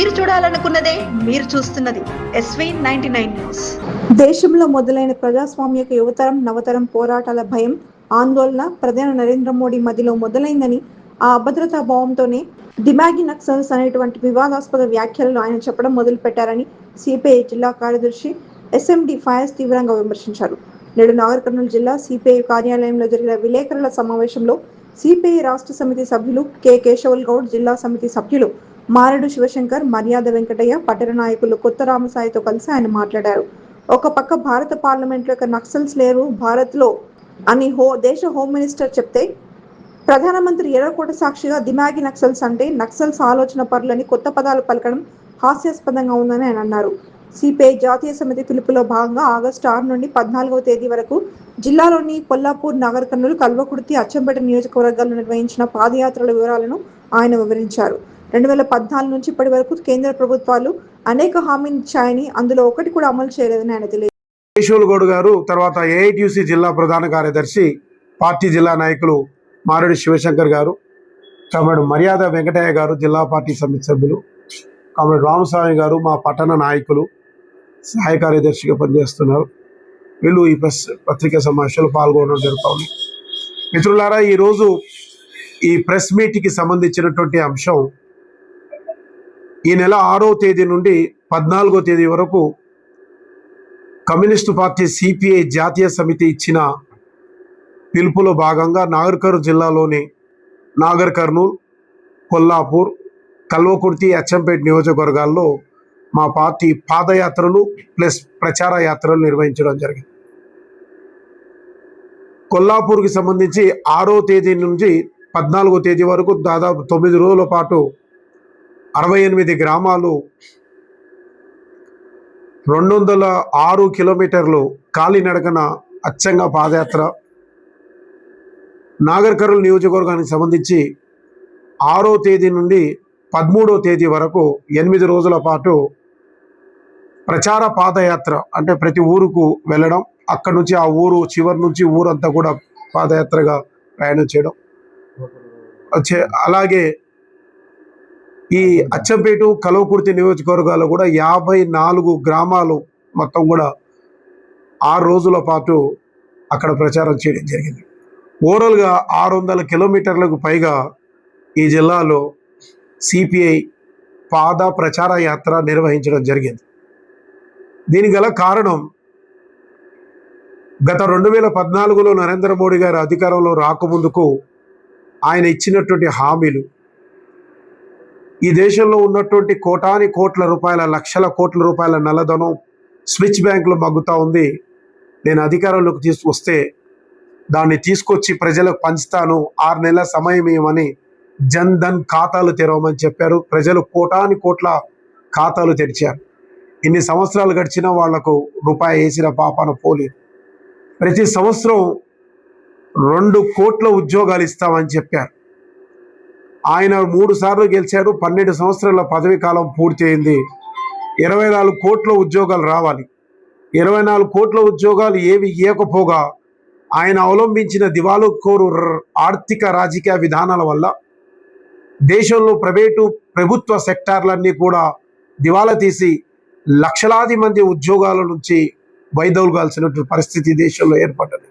మీరు చూడాలనుకున్నదే మీరు చూస్తున్నది SV99 న్యూస్. దేశంలో మొదలైన ప్రజాస్వామ్యక యువతరం నవతరం పోరాటాల భయం ఆందోళన ప్రధాని నరేంద్ర మోడీ మధ్యలో మొదలైందని, ఆ అభద్రతా భావంతోనే దిమాగి నక్సల్స్ అనేటువంటి వివాదాస్పద వ్యాఖ్యలను ఆయన చెప్పడం మొదలుపెట్టారని సిపిఐ జిల్లా కార్యదర్శి SMD ఫయాజ్ తీవ్రంగా విమర్శించారు. నేడు నాగర్ కర్నూలు జిల్లా సిపిఐ కార్యాలయంలో జరిగిన విలేకరుల సమావేశంలో సిపిఐ రాష్ట్ర సమితి సభ్యులు కె కేశవల్ గౌడ్, జిల్లా సమితి సభ్యులు మారెడు శివశంకర్, మర్యాద వెంకటయ్య, పట్టణ నాయకులు కొత్త రామసాయితో కలిసి ఆయన మాట్లాడారు. ఒక పక్క భారత పార్లమెంట్లో నక్సల్స్ లేరు భారత్లో అని దేశ హోమ్ మినిస్టర్ చెప్తే, ప్రధానమంత్రి ఎర్రకోట సాక్షిగా దిమాగి నక్సల్స్ అంటే నక్సల్స్ ఆలోచన పరులని కొత్త పదాలు పలకడం హాస్యాస్పదంగా ఉందని ఆయన అన్నారు. సిపిఐ జాతీయ సమితి పిలుపులో భాగంగా ఆగస్టు 6 నుండి 14వ తేదీ వరకు జిల్లాలోని కొల్లాపూర్, నాగర్ కర్నూలు, కల్వకుర్తి, అచ్చంపేట నియోజకవర్గాల్లో నిర్వహించిన పాదయాత్రల వివరాలను ఆయన వివరించారు. 2014 నుంచి ఇప్పటి వరకు కేంద్ర ప్రభుత్వాలు అనేక హామీలు ఇచ్చాయని, అందులో ఒకటి కూడా అమలు చేయలేదని ఆయన తెలియజేశారు. కేశవల్ గౌడ్ గారు, తర్వాత ఏఐటియుసి జిల్లా ప్రధాన కార్యదర్శి, పార్టీ జిల్లా నాయకులు మారెడు శివశంకర్ గారు, కామ్రేడ్ మర్యాద వెంకటయ్య గారు, జిల్లా పార్టీ సమితి సభ్యులు, కామ్రేడ్ రామస్వామి గారు, మా పట్టణ నాయకులు, సహాయ కార్యదర్శిగా పనిచేస్తున్నారు. వీళ్ళు ఈ పత్రికా సమావేశంలో పాల్గొనడం జరుగుతుంది. మిత్రులారా, ఈరోజు ఈ ప్రెస్ మీట్కి సంబంధించినటువంటి అంశం ఈ నెల 6వ తేదీ నుండి 14వ తేదీ వరకు కమ్యూనిస్టు పార్టీ సిపిఐ జాతీయ సమితి ఇచ్చిన పిలుపులో భాగంగా నాగర్ కర్నూలు జిల్లాలోని నాగర్ కర్నూలు, కొల్లాపూర్, కల్వకుర్తి, అచ్చంపేట నియోజకవర్గాల్లో మా పార్టీ పాదయాత్రలు ప్లస్ ప్రచార యాత్రలు నిర్వహించడం జరిగింది. కొల్లాపూర్కి సంబంధించి 6వ తేదీ నుంచి 14వ తేదీ వరకు దాదాపు 9 రోజుల పాటు 68 గ్రామాలు, 206 కిలోమీటర్లు కాలినడకన అచ్చంగా పాదయాత్ర. నాగర్ కర్నూలు నియోజకవర్గానికి సంబంధించి 6వ తేదీ నుండి 13వ తేదీ వరకు 8 రోజుల పాటు ప్రచార పాదయాత్ర, అంటే ప్రతి ఊరుకు వెళ్ళడం, అక్కడి నుంచి ఆ ఊరు చివరి నుంచి ఊరంతా కూడా పాదయాత్రగా ప్రయాణం చేయడం. అలాగే ఈ అచ్చంపేట, కల్వకుర్తి నియోజకవర్గాల్లో కూడా 54 గ్రామాలు మొత్తం కూడా 6 రోజుల పాటు అక్కడ ప్రచారం చేయడం జరిగింది. ఓవరాల్గా 600 కిలోమీటర్లకు పైగా ఈ జిల్లాలో సిపిఐ పాద ప్రచార యాత్ర నిర్వహించడం జరిగింది. దీనికి గల కారణం, గత 2014లో నరేంద్ర మోడీ గారు అధికారంలో రాకముందుకు ఆయన ఇచ్చినటువంటి హామీలు, ఈ దేశంలో ఉన్నటువంటి కోటాని కోట్ల రూపాయల, లక్షల కోట్ల రూపాయల నల్లధనం స్విచ్ బ్యాంకులు మగ్గుతూ ఉంది. నేను అధికారంలోకి తీసుకొస్తే దాన్ని తీసుకొచ్చి ప్రజలకు పంచుతాను, 6 నెలల సమయం ఇవ్వమని జన్ ధన్ ఖాతాలు తెరవమని చెప్పారు. ప్రజలు కోటాని కోట్ల ఖాతాలు తెరిచారు. ఇన్ని సంవత్సరాలు గడిచినా వాళ్లకు రూపాయి వేసిన పాపాన పోలేదు. ప్రతి సంవత్సరం 2 కోట్ల ఉద్యోగాలు ఇస్తామని చెప్పారు. ఆయన 3 సార్లు గెలిచాడు. 12 సంవత్సరాల పదవి కాలం పూర్తి అయింది. 24 కోట్ల ఉద్యోగాలు రావాలి. 24 కోట్ల ఉద్యోగాలు ఏవి ఇవ్వకపోగా ఆయన అవలంబించిన దివాళాకోరు ఆర్థిక రాజకీయ విధానాల వల్ల దేశంలో ప్రభుత్వ సెక్టార్లన్నీ కూడా దివాలా తీసి లక్షలాది మంది ఉద్యోగాల నుంచి వైదొలగాల్సినటువంటి పరిస్థితి దేశంలో ఏర్పడ్డది.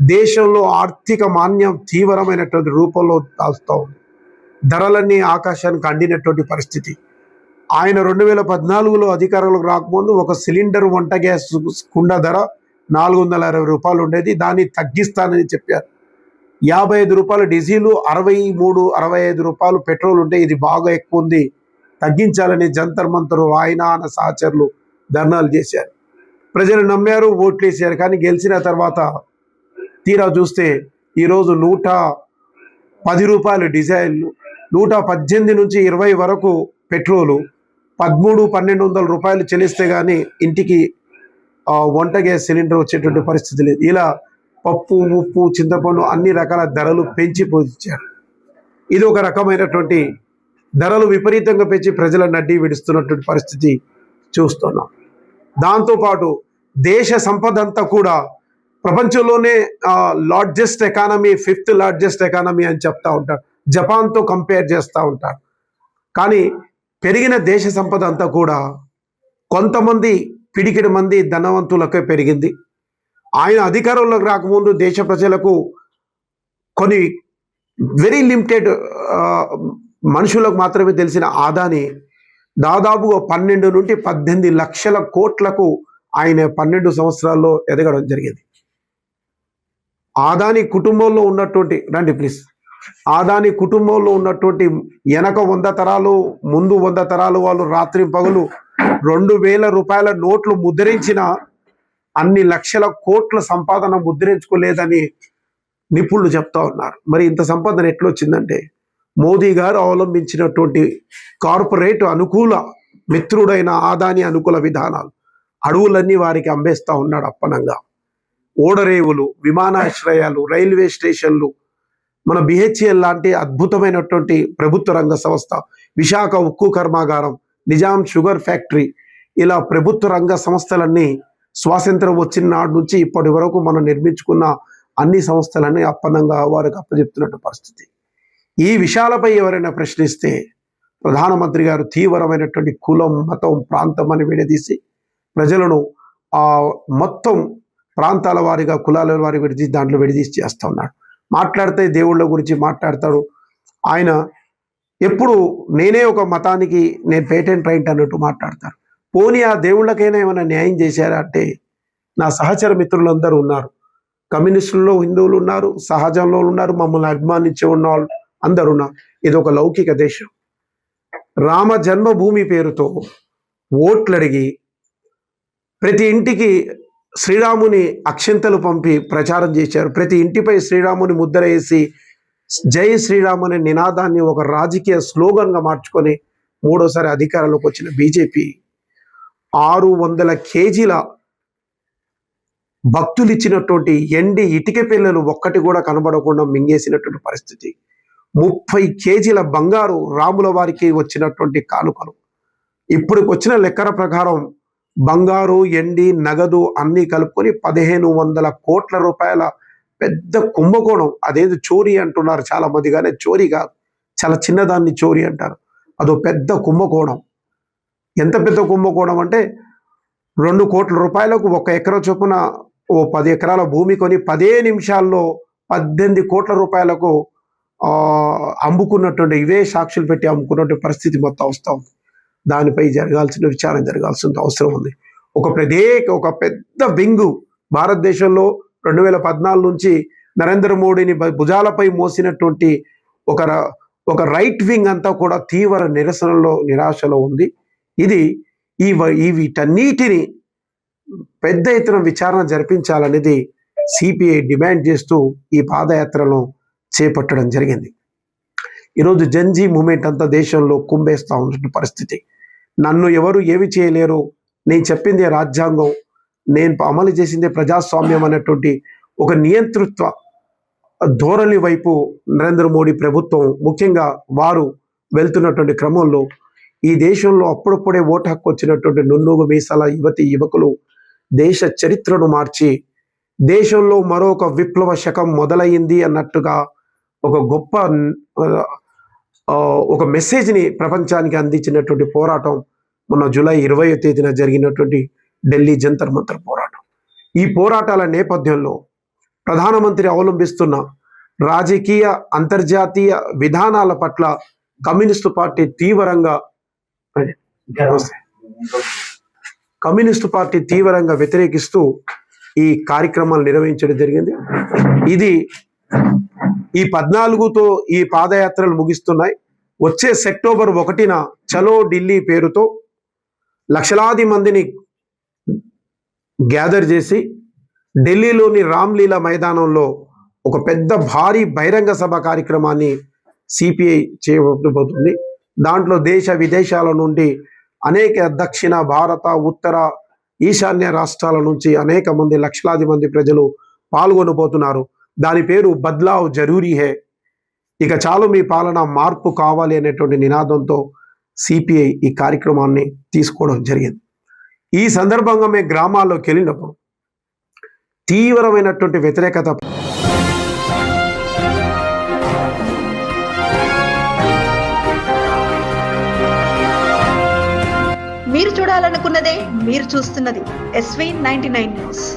దేశంలో ఆర్థిక మాంద్యం తీవ్రమైనటువంటి రూపంలో దాల్స్తూ ఉంది. ధరలన్నీ ఆకాశానికి అండినటువంటి పరిస్థితి. ఆయన 2014లో అధికారంలోకి రాకముందు ఒక సిలిండర్ వంట గ్యాస్ కుండ ధర 460 రూపాయలు ఉండేది. దాన్ని తగ్గిస్తానని చెప్పారు. 55 రూపాయలు డీజిల్, 63-65 రూపాయలు పెట్రోల్ ఉంటే ఇది బాగా ఎక్కువ ఉంది, తగ్గించాలని జంతర్ మంతరు ఆయన సహచరులు ధర్నాలు చేశారు. ప్రజలు నమ్మారు, ఓట్లు వేసారు. కానీ గెలిచిన తర్వాత తీరా చూస్తే ఈరోజు 110 రూపాయలు డీజిల్, 118 నుంచి 20 వరకు పెట్రోలు, 1300-1200 రూపాయలు చెల్లిస్తే కానీ ఇంటికి వంట గ్యాస్ సిలిండర్ వచ్చేటువంటి పరిస్థితి లేదు. ఇలా పప్పు, ఉప్పు, చింతపండు అన్ని రకాల ధరలు పెంచి పోయించారు. ఇది ఒక రకమైనటువంటి ధరలు విపరీతంగా పెంచి ప్రజల నడ్డి విడుస్తున్నటువంటి పరిస్థితి చూస్తున్నాం. దాంతోపాటు దేశ సంపద అంతా కూడా ప్రపంచంలోనే largest economy, 5th largest economy అని చెప్తా ఉంటారు. జపాన్తో కంపేర్ చేస్తూ ఉంటారు. కానీ పెరిగిన దేశ సంపద అంతా కూడా కొంతమంది పిడికిడి మంది ధనవంతులకే పెరిగింది. ఆయన అధికారంలోకి రాకముందు దేశ ప్రజలకు కొన్ని వెరీ లిమిటెడ్ మనుషులకు మాత్రమే తెలిసిన ఆదాని దాదాపుగా 12 నుండి 18 లక్షల కోట్లకు ఆయన 12 సంవత్సరాల్లో ఎదగడం జరిగింది. ఆదాని కుటుంబంలో ఉన్నటువంటి ఆదాని కుటుంబంలో ఉన్నటువంటి వెనక 100 తరాలు ముందు 100 తరాలు వాళ్ళు రాత్రి పగలు 2000 రూపాయల నోట్లు ముద్రించిన అన్ని లక్షల కోట్ల సంపాదన ముద్రించుకోలేదని నిపుణులు చెప్తా ఉన్నారు. మరి ఇంత సంపాదన ఎట్లొచ్చిందంటే మోదీ గారు అవలంబించినటువంటి కార్పొరేట్ అనుకూల మిత్రుడైన ఆదాని అనుకూల విధానాలు, అడవులన్నీ వారికి అమ్మేస్తా ఉన్నాడు అప్పనంగా. ఓడరేవులు, విమానాశ్రయాలు, రైల్వే స్టేషన్లు, మన బిహెచ్ఎల్ లాంటి అద్భుతమైనటువంటి ప్రభుత్వ రంగ సంస్థ, విశాఖ ఉక్కు కర్మాగారం, నిజాం షుగర్ ఫ్యాక్టరీ, ఇలా ప్రభుత్వ రంగ సంస్థలన్నీ స్వాతంత్రం వచ్చిన నాటి నుంచి ఇప్పటి వరకు మనం నిర్మించుకున్న అన్ని సంస్థలన్నీ అప్పనంగా వారికి అప్పచెప్తున్నట్టు పరిస్థితి. ఈ విషయాలపై ఎవరైనా ప్రశ్నిస్తే ప్రధానమంత్రి గారు తీవ్రమైనటువంటి కులం, మతం, ప్రాంతం అని విడదీసి ప్రజలను మొత్తం ప్రాంతాల వారిగా, కులాల వారి విడదీసి దాంట్లో విడదీసి చేస్తూ ఉన్నాడు. మాట్లాడితే దేవుళ్ళ గురించి మాట్లాడతాడు. ఆయన ఎప్పుడు నేనే ఒక మతానికి నేను పేటెంట్ రైట్ అన్నట్టు మాట్లాడతారు. పోనీ ఆ దేవుళ్ళకైనా ఏమైనా న్యాయం చేశారా అంటే, నా సహచర మిత్రులందరూ ఉన్నారు, కమ్యూనిస్టుల్లో హిందువులు ఉన్నారు, సహజంలో ఉన్నారు, మమ్మల్ని అభిమానించే ఉన్న వాళ్ళు అందరు ఉన్నారు. ఇది ఒక లౌకిక దేశం. రామ జన్మభూమి పేరుతో ఓట్లు అడిగి ప్రతి ఇంటికి శ్రీరాముని అక్షింతలు పంపి ప్రచారం చేశారు. ప్రతి ఇంటిపై శ్రీరాముని ముద్ర వేసి జై శ్రీరామ్ అనే నినాదాన్ని ఒక రాజకీయ స్లోగన్గా మార్చుకొని మూడోసారి అధికారంలోకి వచ్చిన బీజేపీ 600 కేజీల భక్తులు ఇచ్చినటువంటి ఎండి ఇటుక పిల్లలు ఒక్కటి కూడా కనబడకుండా మింగేసినటువంటి పరిస్థితి. 30 కేజీల బంగారు రాముల వారికి వచ్చినటువంటి కానుకలు. ఇప్పుడు వచ్చిన లెక్కల ప్రకారం బంగారు, ఎండి, నగదు అన్నీ కలుపుకొని 1500 కోట్ల రూపాయల పెద్ద కుంభకోణం. అదేదో చోరీ అంటున్నారు చాలా మంది, కానీ చోరీ కాదు, చాలా చిన్నదాన్ని చోరీ అంటారు. అదో పెద్ద కుంభకోణం. ఎంత పెద్ద కుంభకోణం అంటే 2 కోట్ల రూపాయలకు 1 ఎకరా చొప్పున 10 ఎకరాల భూమి కొని 10 నిమిషాల్లో 18 కోట్ల రూపాయలకు అమ్ముకున్నటువంటి, ఇవే సాక్షులు పెట్టి అమ్ముకున్నటువంటి పరిస్థితి మొత్తం వస్తూ ఉంది. దానిపై జరగాల్సిన విచారణ జరగాల్సిన అవసరం ఉంది. ఒక పెద్ద వింగు భారతదేశంలో 2014 నుంచి నరేంద్ర మోడీని భుజాలపై మోసినటువంటి ఒక రైట్ వింగ్ అంతా కూడా తీవ్ర నిరాశలో ఉంది. ఇది వీటన్నిటిని పెద్ద ఎత్తున విచారణ జరిపించాలనేది సిపిఐ డిమాండ్ చేస్తూ ఈ పాదయాత్రను చేపట్టడం జరిగింది. ఈరోజు జన్జీ మూమెంట్ అంతా దేశంలో కుంభేస్తూ ఉన్న పరిస్థితి. నన్ను ఎవరు ఏమి చేయలేరు, నేను చెప్పింది రాజ్యాంగం, నేను అమలు చేసిందే ప్రజాస్వామ్యం అనేటువంటి ఒక నియంతృత్వ ధోరణి వైపు నరేంద్ర మోడీ ప్రభుత్వం, ముఖ్యంగా వారు వెళ్తున్నటువంటి క్రమంలో ఈ దేశంలో అప్పుడప్పుడే ఓటు హక్కు వచ్చినటువంటి నున్నూగు మీసాల యువకులు దేశ చరిత్రను మార్చి దేశంలో మరొక విప్లవ శకం మొదలయ్యింది అన్నట్టుగా ఒక గొప్ప ఒక మెసేజ్ని ప్రపంచానికి అందించినటువంటి పోరాటం మొన్న జూలై 20వ తేదీన జరిగినటువంటి ఢిల్లీ జంతర్ మంతర్ పోరాటం. ఈ పోరాటాల నేపథ్యంలో ప్రధానమంత్రి అవలంబిస్తున్న రాజకీయ అంతర్జాతీయ విధానాల పట్ల కమ్యూనిస్టు పార్టీ తీవ్రంగా వ్యతిరేకిస్తూ ఈ కార్యక్రమాలు నిర్వహించడం జరిగింది. ఈ 14తో ఈ పాదయాత్రలు ముగిస్తున్నాయి. వచ్చే సెప్టెంబర్ 1న చలో ఢిల్లీ పేరుతో లక్షలాది మందిని గ్యాదర్ చేసి ఢిల్లీలోని రామ్లీలా మైదానంలో ఒక పెద్ద భారీ బహిరంగ సభ కార్యక్రమాన్ని సిపిఐ చేయబోతుంది. దాంట్లో దేశ విదేశాల నుండి అనేక దక్షిణ భారత, ఉత్తర, ఈశాన్య రాష్ట్రాల నుంచి అనేక మంది, లక్షలాది మంది ప్రజలు పాల్గొనబోతున్నారు. దాని పేరు బద్లావ్ జరూరీ హే, ఇక చాలు మీ పాలన మార్పు కావాలి అనేటువంటి నినాదంతో సిపిఐ ఈ కార్యక్రమాన్ని తీసుకోవడం జరిగింది. ఈ సందర్భంగా మేము గ్రామాల్లోకి వెళ్ళినప్పుడు తీవ్రమైనటువంటి వ్యతిరేకత చూడాలనుకున్నదే మీరు చూస్తున్నది SV 99 న్యూస్.